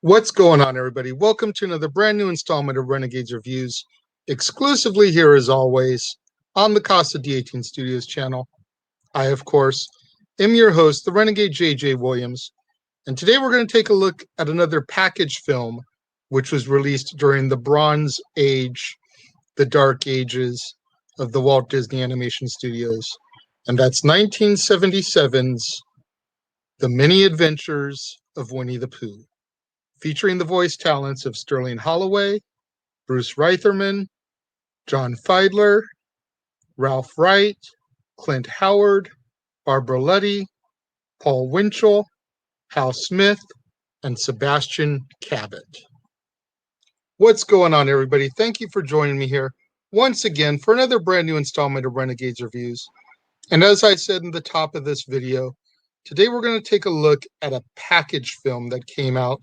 What's going on, everybody? Welcome to another brand new installment of Renegades Reviews, exclusively here as always on the Casa D18 Studios channel. I, of course, am your host, the Renegade JJ Williams, and today we're going to take a look at another package film which was released during the Bronze Age, the Dark Ages of the Walt Disney Animation Studios, and that's 1977's The Many Adventures of Winnie the Pooh, featuring the voice talents of Sterling Holloway, Bruce Reitherman, John Fiedler, Ralph Wright, Clint Howard, Barbara Luddy, Paul Winchell, Hal Smith, and Sebastian Cabot. What's going on, everybody? Thank you for joining me here once again for another brand new installment of Renegades Reviews. And as I said in the top of this video, today we're going to take a look at a package film that came out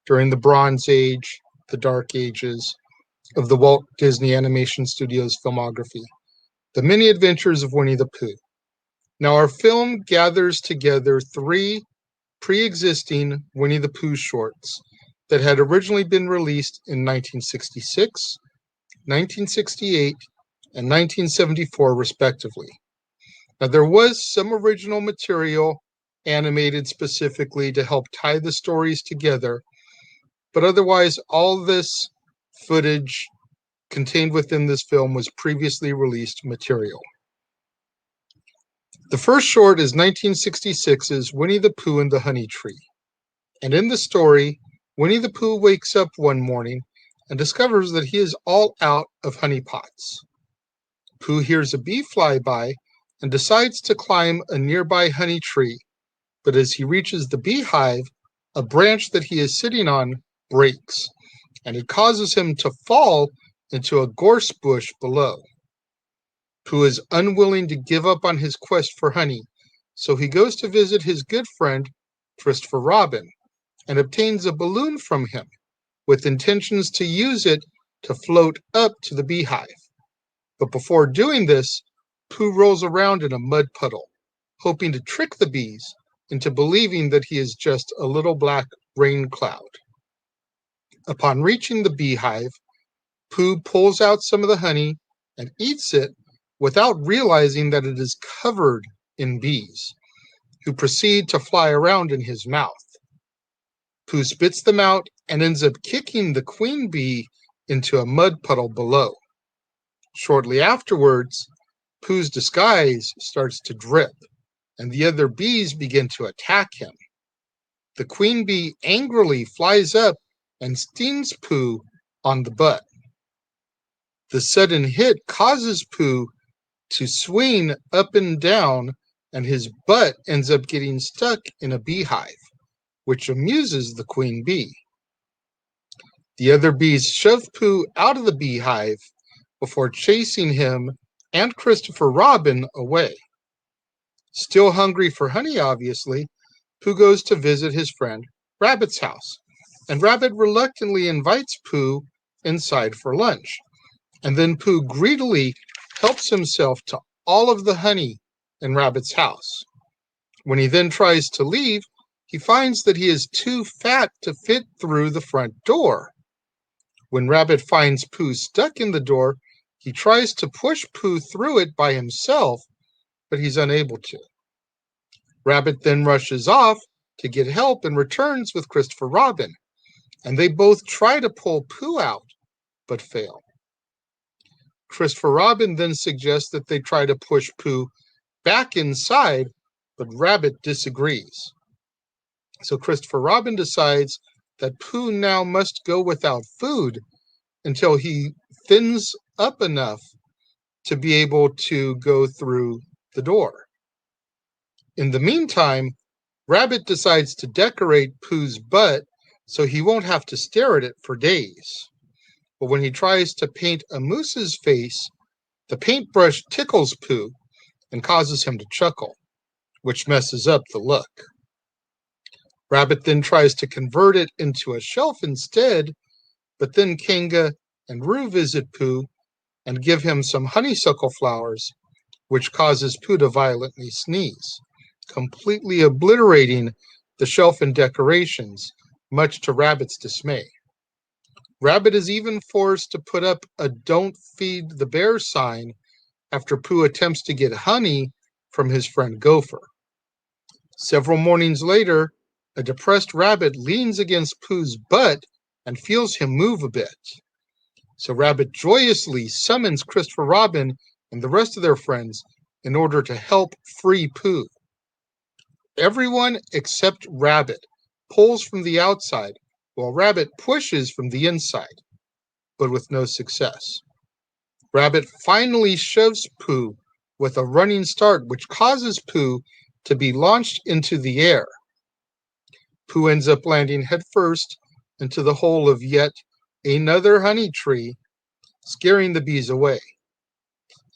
during the Bronze Age, the Dark Ages of the Walt Disney Animation Studios filmography, The Many Adventures of Winnie the Pooh. Now, our film gathers together three pre-existing Winnie the Pooh shorts that had originally been released in 1966, 1968, and 1974, respectively. Now, there was some original material animated specifically to help tie the stories together, but otherwise, all this footage contained within this film was previously released material. The first short is 1966's Winnie the Pooh and the Honey Tree. And in the story, Winnie the Pooh wakes up one morning and discovers that he is all out of honey pots. Pooh hears a bee fly by and decides to climb a nearby honey tree, but as he reaches the beehive, a branch that he is sitting on breaks, and it causes him to fall into a gorse bush below. Pooh is unwilling to give up on his quest for honey, so he goes to visit his good friend, Christopher Robin, and obtains a balloon from him, with intentions to use it to float up to the beehive. But before doing this, Pooh rolls around in a mud puddle, hoping to trick the bees into believing that he is just a little black rain cloud. Upon reaching the beehive, Pooh pulls out some of the honey and eats it without realizing that it is covered in bees, who proceed to fly around in his mouth. Pooh spits them out and ends up kicking the queen bee into a mud puddle below. Shortly afterwards, Pooh's disguise starts to drip, and the other bees begin to attack him. The queen bee angrily flies up and stings Pooh on the butt. The sudden hit causes Pooh to swing up and down, and his butt ends up getting stuck in a beehive, which amuses the queen bee. The other bees shove Pooh out of the beehive before chasing him and Christopher Robin away. Still hungry for honey, obviously, Pooh goes to visit his friend Rabbit's house, and Rabbit reluctantly invites Pooh inside for lunch, and then Pooh greedily helps himself to all of the honey in Rabbit's house. When he then tries to leave, he finds that he is too fat to fit through the front door. When Rabbit finds Pooh stuck in the door, he tries to push Pooh through it by himself, but he's unable to. Rabbit then rushes off to get help and returns with Christopher Robin, and they both try to pull Pooh out, but fail. Christopher Robin then suggests that they try to push Pooh back inside, but Rabbit disagrees. So Christopher Robin decides that Pooh now must go without food until he thins up enough to be able to go through the door. In the meantime, Rabbit decides to decorate Pooh's butt so he won't have to stare at it for days. But when he tries to paint a moose's face, the paintbrush tickles Pooh and causes him to chuckle, which messes up the look. Rabbit then tries to convert it into a shelf instead, but then Kanga and Roo visit Pooh and give him some honeysuckle flowers, which causes Pooh to violently sneeze, completely obliterating the shelf and decorations much to Rabbit's dismay. Rabbit is even forced to put up a "Don't feed the bear" sign after Pooh attempts to get honey from his friend Gopher. Several mornings later, a depressed rabbit leans against Pooh's butt and feels him move a bit. So Rabbit joyously summons Christopher Robin and the rest of their friends in order to help free Pooh. Everyone except Rabbit pulls from the outside, while Rabbit pushes from the inside, but with no success. Rabbit finally shoves Pooh with a running start, which causes Pooh to be launched into the air. Pooh ends up landing headfirst into the hole of yet another honey tree, scaring the bees away.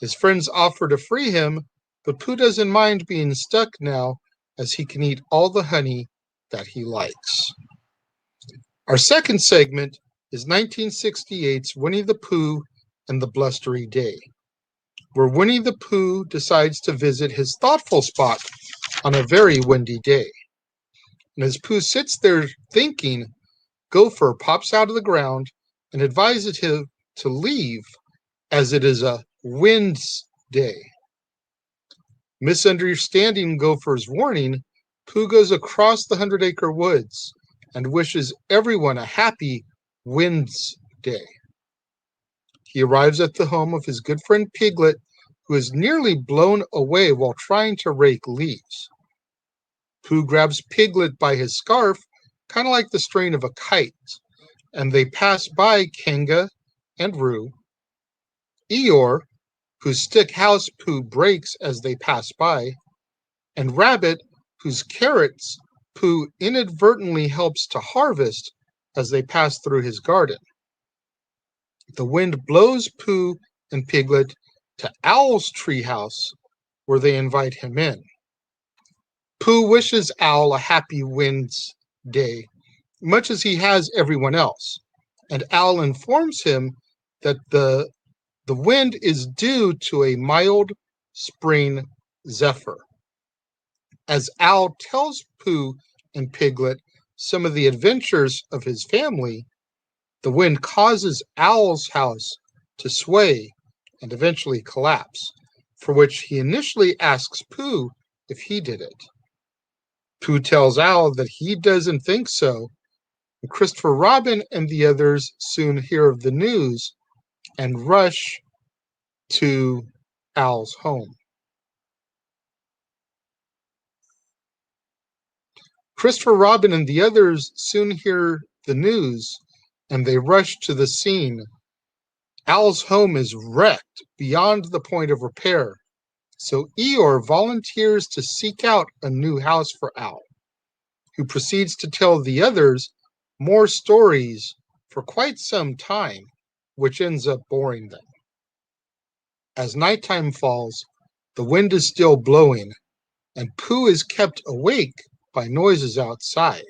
His friends offer to free him, but Pooh doesn't mind being stuck now, as he can eat all the honey that he likes. Our second segment is 1968's Winnie the Pooh and the Blustery Day, where Winnie the Pooh decides to visit his thoughtful spot on a very windy day. And as Pooh sits there thinking, Gopher pops out of the ground and advises him to leave, as it is a wind's day. Misunderstanding Gopher's warning, Pooh goes across the 100-acre woods and wishes everyone a happy wind's day. He arrives at the home of his good friend Piglet, who is nearly blown away while trying to rake leaves. Pooh grabs Piglet by his scarf, kind of like the string of a kite, and they pass by Kanga and Roo. Eeyore, whose stick house Pooh breaks as they pass by, and Rabbit, whose carrots Pooh inadvertently helps to harvest as they pass through his garden. The wind blows Pooh and Piglet to Owl's treehouse, where they invite him in. Pooh wishes Owl a happy wind's day, much as he has everyone else, and Owl informs him that the wind is due to a mild spring zephyr. As Owl tells Pooh and Piglet some of the adventures of his family, the wind causes Owl's house to sway and eventually collapse, for which he initially asks Pooh if he did it. Pooh tells Owl that he doesn't think so, and Christopher Robin and the others soon hear of the news and rush to Owl's home. Christopher Robin and the others soon hear the news, and they rush to the scene. Owl's home is wrecked beyond the point of repair, so Eeyore volunteers to seek out a new house for Owl, who proceeds to tell the others more stories for quite some time, which ends up boring them. As nighttime falls, the wind is still blowing, and Pooh is kept awake by noises outside.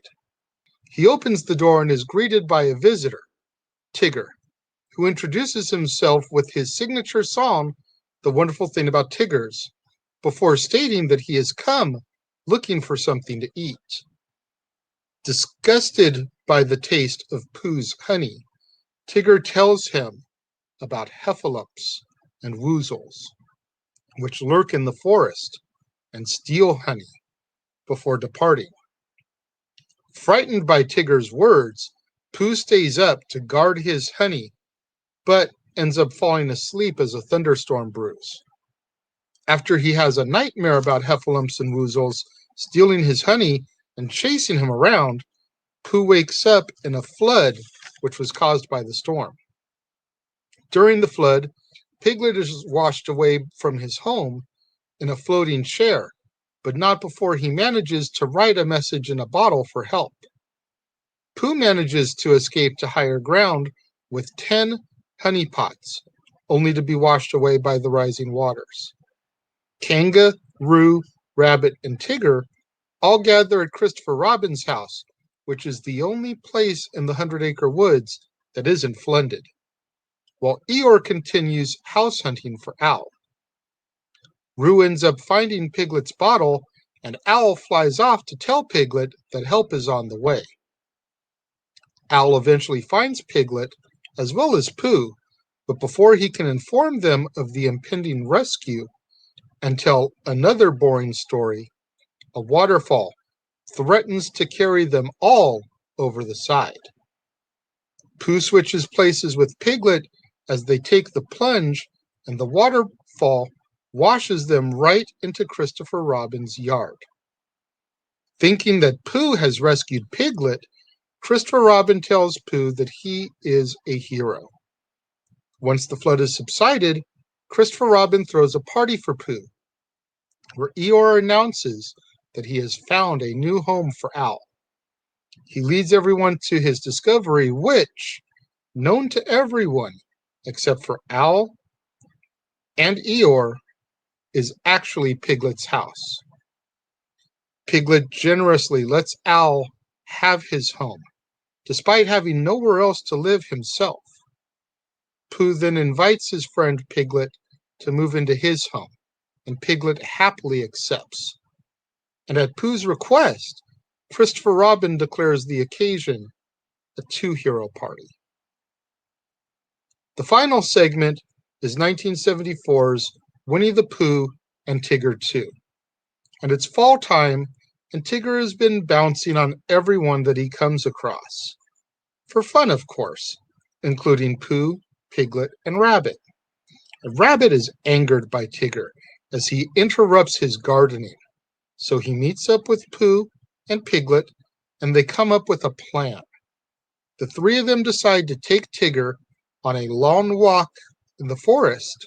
He opens the door and is greeted by a visitor, Tigger, who introduces himself with his signature song, "The Wonderful Thing About Tiggers," before stating that he has come looking for something to eat. Disgusted by the taste of Pooh's honey, Tigger tells him about heffalumps and woozles, which lurk in the forest and steal honey before departing. Frightened by Tigger's words, Pooh stays up to guard his honey, but ends up falling asleep as a thunderstorm brews. After he has a nightmare about heffalumps and woozles stealing his honey and chasing him around, Pooh wakes up in a flood which was caused by the storm. During the flood, Piglet is washed away from his home in a floating chair, but not before he manages to write a message in a bottle for help. Pooh manages to escape to higher ground with 10 honey pots, only to be washed away by the rising waters. Kanga, Roo, Rabbit, and Tigger all gather at Christopher Robin's house, which is the only place in the 100-acre woods that isn't flooded, while Eeyore continues house hunting for Owl. Roo ends up finding Piglet's bottle, and Owl flies off to tell Piglet that help is on the way. Al eventually finds Piglet, as well as Pooh, but before he can inform them of the impending rescue and tell another boring story, a waterfall threatens to carry them all over the side. Pooh switches places with Piglet as they take the plunge, and the waterfall washes them right into Christopher Robin's yard. Thinking that Pooh has rescued Piglet, Christopher Robin tells Pooh that he is a hero. Once the flood has subsided, Christopher Robin throws a party for Pooh, where Eeyore announces that he has found a new home for Al. He leads everyone to his discovery, which, known to everyone except for Al and Eeyore, is actually Piglet's house. Piglet generously lets Al have his home, despite having nowhere else to live himself. Pooh then invites his friend Piglet to move into his home, and Piglet happily accepts. And at Pooh's request, Christopher Robin declares the occasion a two-hero party. The final segment is 1974's Winnie the Pooh and Tigger 2. And it's fall time, and Tigger has been bouncing on everyone that he comes across. For fun, of course, including Pooh, Piglet, and Rabbit. And Rabbit is angered by Tigger as he interrupts his gardening. So he meets up with Pooh and Piglet, and they come up with a plan. The three of them decide to take Tigger on a long walk in the forest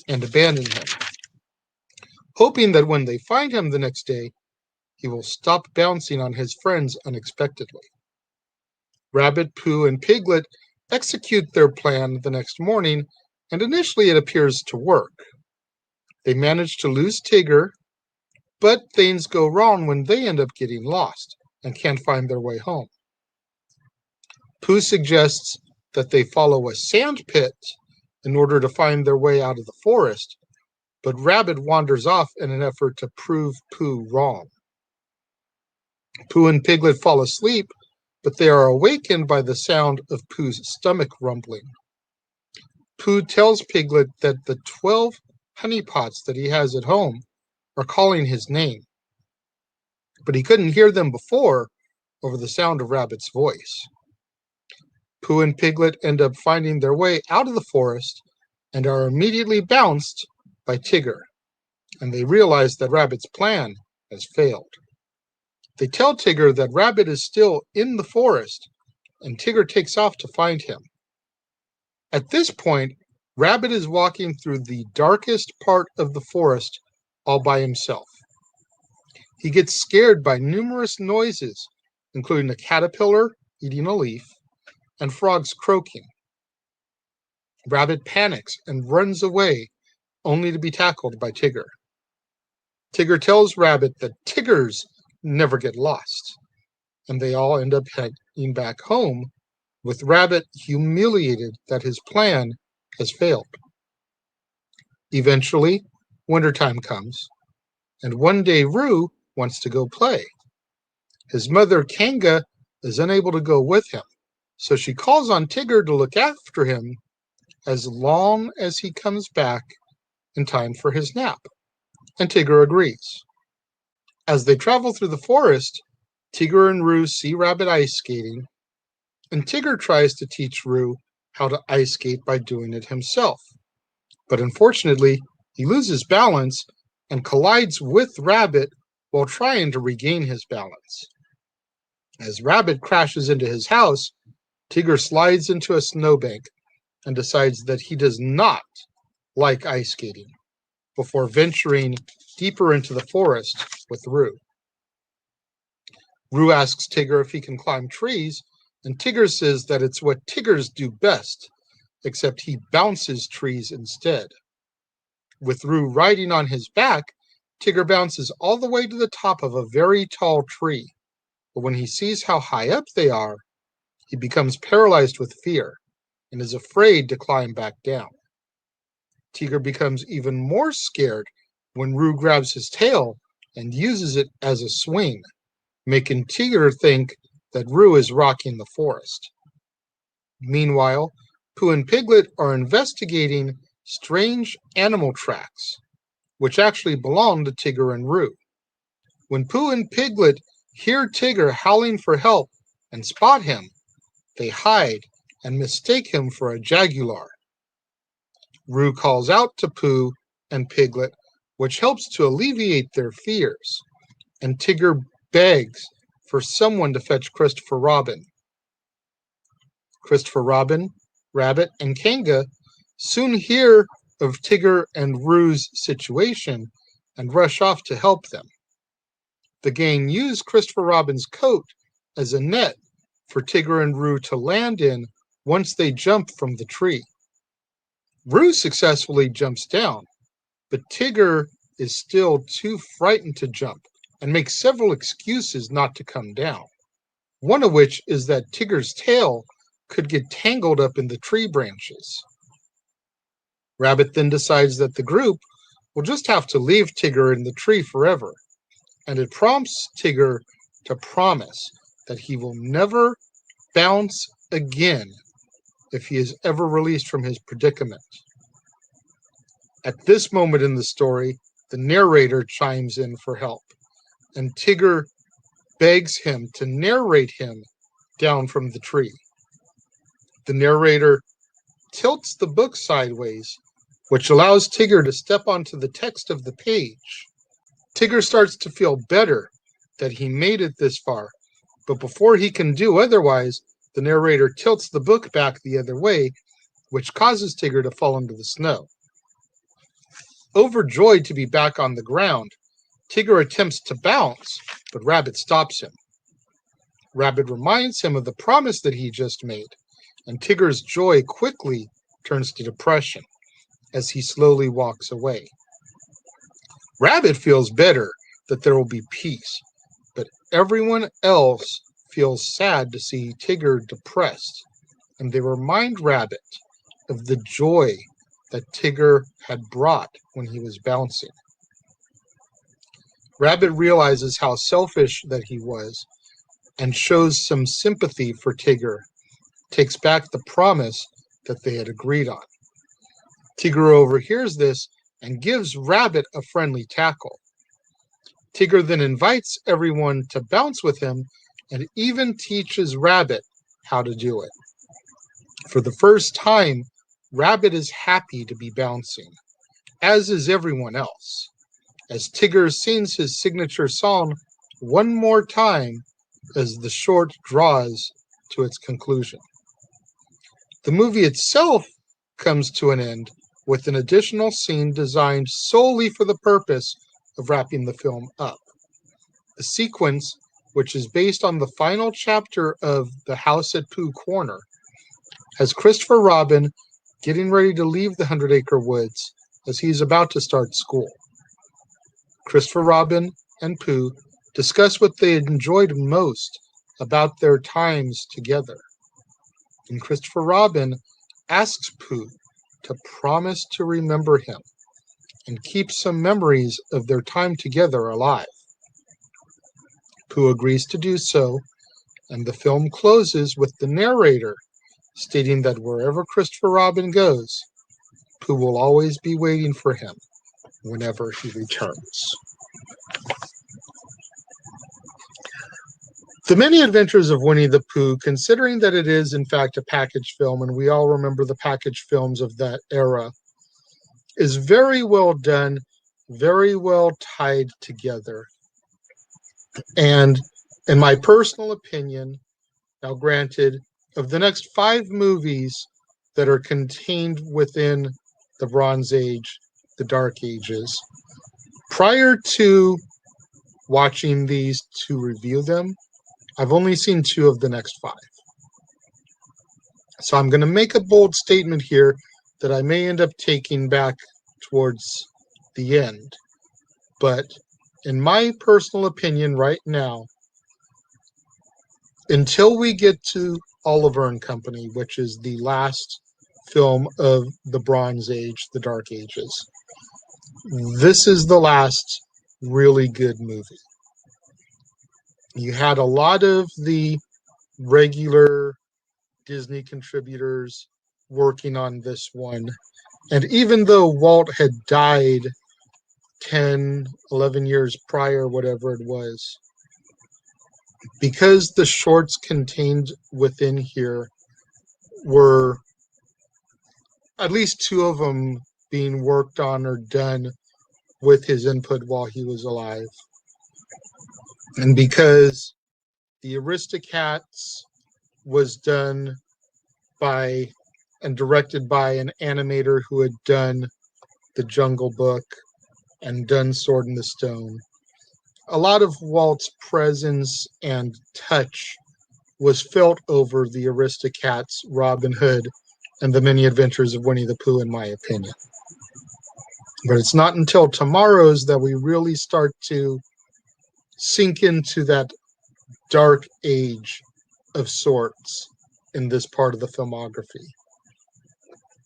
and abandon him, hoping that when they find him the next day, he will stop bouncing on his friends unexpectedly. Rabbit, Pooh, and Piglet execute their plan the next morning, and initially it appears to work. They manage to lose Tigger, but things go wrong when they end up getting lost and can't find their way home. Pooh suggests that they follow a sand pit in order to find their way out of the forest, but Rabbit wanders off in an effort to prove Pooh wrong. Pooh and Piglet fall asleep, but they are awakened by the sound of Pooh's stomach rumbling. Pooh tells Piglet that the 12 honey pots that he has at home are calling his name, but he couldn't hear them before over the sound of Rabbit's voice. Pooh and Piglet end up finding their way out of the forest and are immediately bounced by Tigger, and they realize that Rabbit's plan has failed. They tell Tigger that Rabbit is still in the forest, and Tigger takes off to find him. At this point, Rabbit is walking through the darkest part of the forest all by himself. He gets scared by numerous noises, including a caterpillar eating a leaf and frogs croaking. Rabbit panics and runs away, only to be tackled by Tigger. Tigger tells Rabbit that Tiggers never get lost, and they all end up heading back home, with Rabbit humiliated that his plan has failed. Eventually, wintertime comes, and one day Roo wants to go play. His mother, Kanga, is unable to go with him, so she calls on Tigger to look after him as long as he comes back in time for his nap, and Tigger agrees. As they travel through the forest, Tigger and Roo see Rabbit ice skating, and Tigger tries to teach Roo how to ice skate by doing it himself. But unfortunately, he loses balance and collides with Rabbit while trying to regain his balance. As Rabbit crashes into his house, Tigger slides into a snowbank and decides that he does not like ice skating before venturing deeper into the forest with Roo. Roo asks Tigger if he can climb trees, and Tigger says that it's what Tiggers do best, except he bounces trees instead. With Roo riding on his back, Tigger bounces all the way to the top of a very tall tree, but when he sees how high up they are, he becomes paralyzed with fear and is afraid to climb back down. Tigger becomes even more scared when Roo grabs his tail and uses it as a swing, making Tigger think that Roo is rocking the forest. Meanwhile, Pooh and Piglet are investigating strange animal tracks, which actually belong to Tigger and Roo. When Pooh and Piglet hear Tigger howling for help and spot him, they hide and mistake him for a jaguar. Roo calls out to Pooh and Piglet, which helps to alleviate their fears, and Tigger begs for someone to fetch Christopher Robin. Christopher Robin, Rabbit, and Kanga soon hear of Tigger and Roo's situation and rush off to help them. The gang use Christopher Robin's coat as a net for Tigger and Roo to land in once they jump from the tree. Roo successfully jumps down, but Tigger is still too frightened to jump and makes several excuses not to come down. One of which is that Tigger's tail could get tangled up in the tree branches. Rabbit then decides that the group will just have to leave Tigger in the tree forever, and it prompts Tigger to promise that he will never bounce again if he is ever released from his predicament. At this moment in the story, the narrator chimes in for help, and Tigger begs him to narrate him down from the tree. The narrator tilts the book sideways, which allows Tigger to step onto the text of the page. Tigger starts to feel better that he made it this far, but before he can do otherwise, the narrator tilts the book back the other way, which causes Tigger to fall into the snow. Overjoyed to be back on the ground, Tigger attempts to bounce, but Rabbit stops him. Rabbit reminds him of the promise that he just made, and Tigger's joy quickly turns to depression as he slowly walks away. Rabbit feels better that there will be peace, but everyone else feels sad to see Tigger depressed, and they remind Rabbit of the joy that Tigger had brought when he was bouncing. Rabbit realizes how selfish that he was and shows some sympathy for Tigger, takes back the promise that they had agreed on. Tigger overhears this and gives Rabbit a friendly tackle. Tigger then invites everyone to bounce with him and even teaches Rabbit how to do it. For the first time, Rabbit is happy to be bouncing, as is everyone else, as Tigger sings his signature song one more time as the short draws to its conclusion. The movie itself comes to an end with an additional scene designed solely for the purpose of wrapping the film up. The sequence, which is based on the final chapter of The House at Pooh Corner, has Christopher Robin getting ready to leave the 100-Acre Woods as he is about to start school. Christopher Robin and Pooh discuss what they enjoyed most about their times together. And Christopher Robin asks Pooh to promise to remember him and keep some memories of their time together alive. Pooh agrees to do so, and the film closes with the narrator stating that wherever Christopher Robin goes, Pooh will always be waiting for him whenever he returns. The Many Adventures of Winnie the Pooh, considering that it is in fact a package film, and we all remember the package films of that era, is very well done, very well tied together. And in my personal opinion, now granted, of the next 5 movies that are contained within the Bronze Age, the Dark Ages, prior to watching these to review them, I've only seen 2 of the next 5. So I'm going to make a bold statement here that I may end up taking back towards the end. But in my personal opinion right now, until we get to Oliver and Company, which is the last film of the Bronze Age, the Dark Ages, this is the last really good movie. You had a lot of the regular Disney contributors working on this one. And even though Walt had died 10, 11 years prior, whatever it was, because the shorts contained within here were at least two of them being worked on or done with his input while he was alive. And because the Aristocats was done by and directed by an animator who had done The Jungle Book and done Sword in the Stone, a lot of Walt's presence and touch was felt over the Aristocats, Robin Hood, and the Many Adventures of Winnie the Pooh, in my opinion. But it's not until Tomorrow's that we really start to sink into that dark age of sorts in this part of the filmography.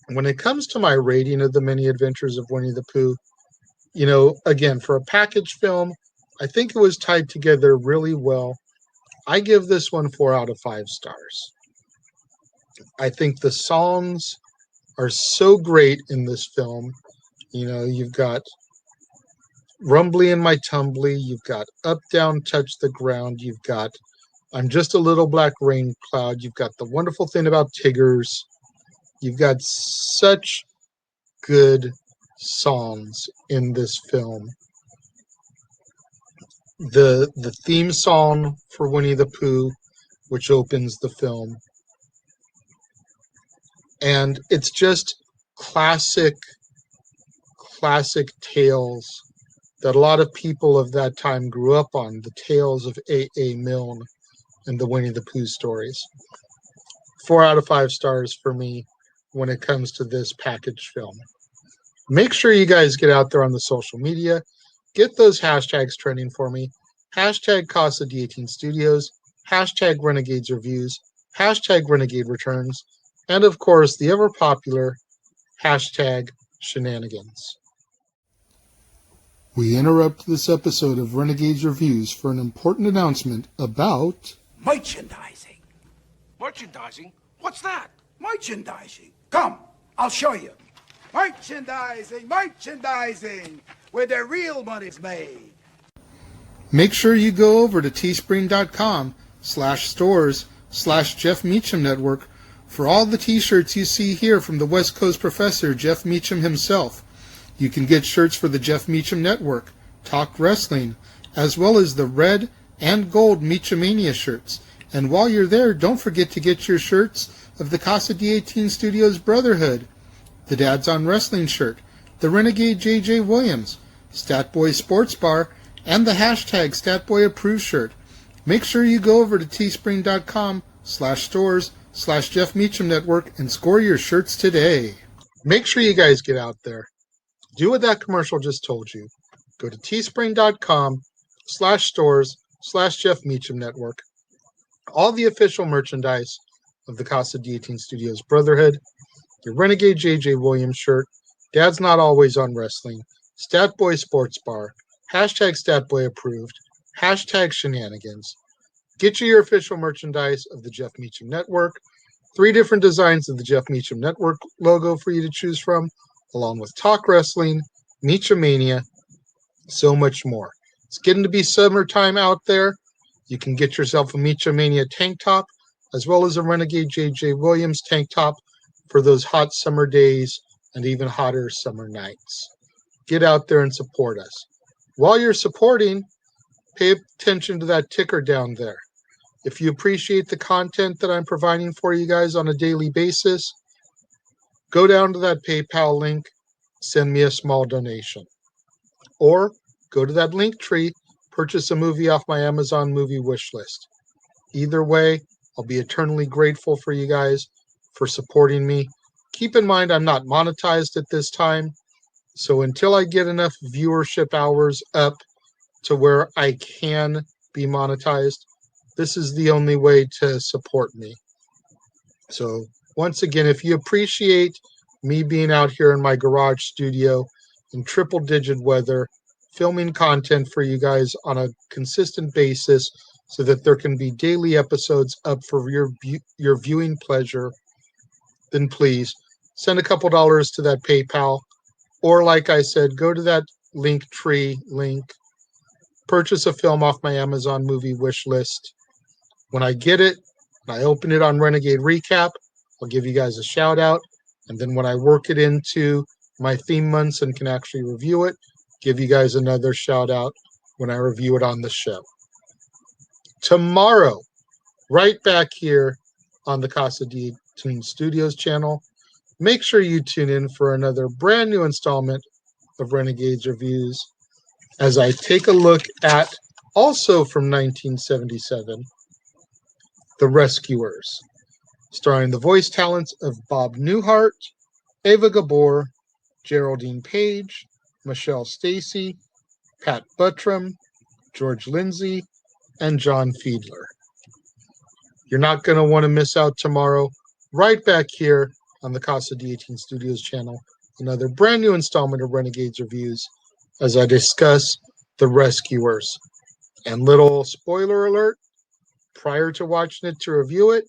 When it comes to my rating of the Many Adventures of Winnie the Pooh, again, for a package film, I think it was tied together really well. I give this one 4 out of 5 stars. I think the songs are so great in this film. You've got Rumbly in My Tumbly, you've got Up, Down, Touch the Ground, you've got I'm Just a Little Black Rain Cloud, you've got The Wonderful Thing About Tiggers. You've got such good songs in this film. The theme song for Winnie the Pooh, which opens the film. And it's just classic tales that a lot of people of that time grew up on, the tales of A.A. Milne and the Winnie the Pooh stories. 4 out of 5 stars for me when it comes to this package film. Make sure you guys get out there on the social media. Get those hashtags trending for me. Hashtag Casa D18 Studios. Hashtag Renegades Reviews. Hashtag Renegade Returns. And of course, the ever popular hashtag Shenanigans. We interrupt this episode of Renegades Reviews for an important announcement about merchandising. Merchandising? What's that? Merchandising. Come, I'll show you. Merchandising, where the real money's made. Make sure you go over to teespring.com/stores/Jeff Meacham Network for all the t-shirts you see here from the West Coast professor, Jeff Meacham himself. You can get shirts for the Jeff Meacham Network, Talk Wrestling, as well as the red and gold Meachamania shirts. And while you're there, don't forget to get your shirts of the Casa D18 Studios Brotherhood, the Dads on Wrestling shirt, the Renegade J.J. Williams, Statboy Sports Bar, and the hashtag StatBoyApproved shirt. Make sure you go over to teespring.com/stores/Jeff Meacham Network and score your shirts today. Make sure you guys get out there. Do what that commercial just told you. Go to teespring.com/stores/Jeff Meacham Network. All the official merchandise of the Casa D18 Studios Brotherhood, your Renegade J.J. Williams shirt, Dad's Not Always on Wrestling, Statboy Sports Bar, hashtag StatBoyApproved, hashtag Shenanigans. Get you your official merchandise of the Jeff Meacham Network. 3 different designs of the Jeff Meacham Network logo for you to choose from, along with Talk Wrestling, Meachamania, so much more. It's getting to be summertime out there. You can get yourself a Meachamania tank top, as well as a Renegade J.J. Williams tank top for those hot summer days and even hotter summer nights. Get out there and support us. While you're supporting, pay attention to that ticker down there. If you appreciate the content that I'm providing for you guys on a daily basis, go down to that PayPal link, send me a small donation. Or go to that link tree, purchase a movie off my Amazon movie wish list. Either way, I'll be eternally grateful for you guys for supporting me. Keep in mind, I'm not monetized at this time, so until I get enough viewership hours up to where I can be monetized, this is the only way to support me. So once again, if you appreciate me being out here in my garage studio in triple-digit weather, filming content for you guys on a consistent basis so that there can be daily episodes up for your viewing pleasure, then please send a couple dollars to that PayPal. Or, like I said, go to that Linktree link, purchase a film off my Amazon movie wish list. When I get it, and I open it on Renegade Recap, I'll give you guys a shout out. And then when I work it into my theme months and can actually review it, give you guys another shout out when I review it on the show. Tomorrow, right back here on the Casa de Tune Studios channel, make sure you tune in for another brand new installment of Renegades Reviews as I take a look at, also from 1977, The Rescuers, starring the voice talents of Bob Newhart, Ava Gabor, Geraldine Page, Michelle Stacy, Pat Buttram, George Lindsay, and John Fiedler. You're not going to want to miss out tomorrow, right back here on the Casa D18 Studios channel, another brand new installment of Renegades Reviews as I discuss The Rescuers. And little spoiler alert, prior to watching it to review it,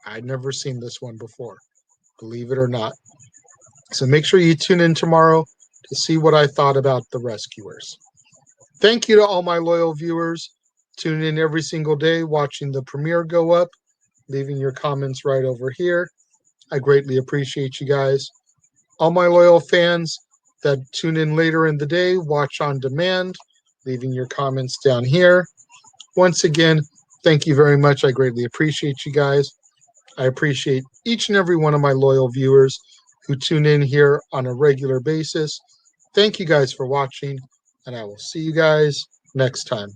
I'd never seen this one before, believe it or not. So make sure you tune in tomorrow to see what I thought about The Rescuers. Thank you to all my loyal viewers. Tune in every single day, watching the premiere go up, leaving your comments right over here. I greatly appreciate you guys. All my loyal fans that tune in later in the day, watch on demand, leaving your comments down here. Once again, thank you very much. I greatly appreciate you guys. I appreciate each and every one of my loyal viewers who tune in here on a regular basis. Thank you guys for watching, and I will see you guys next time.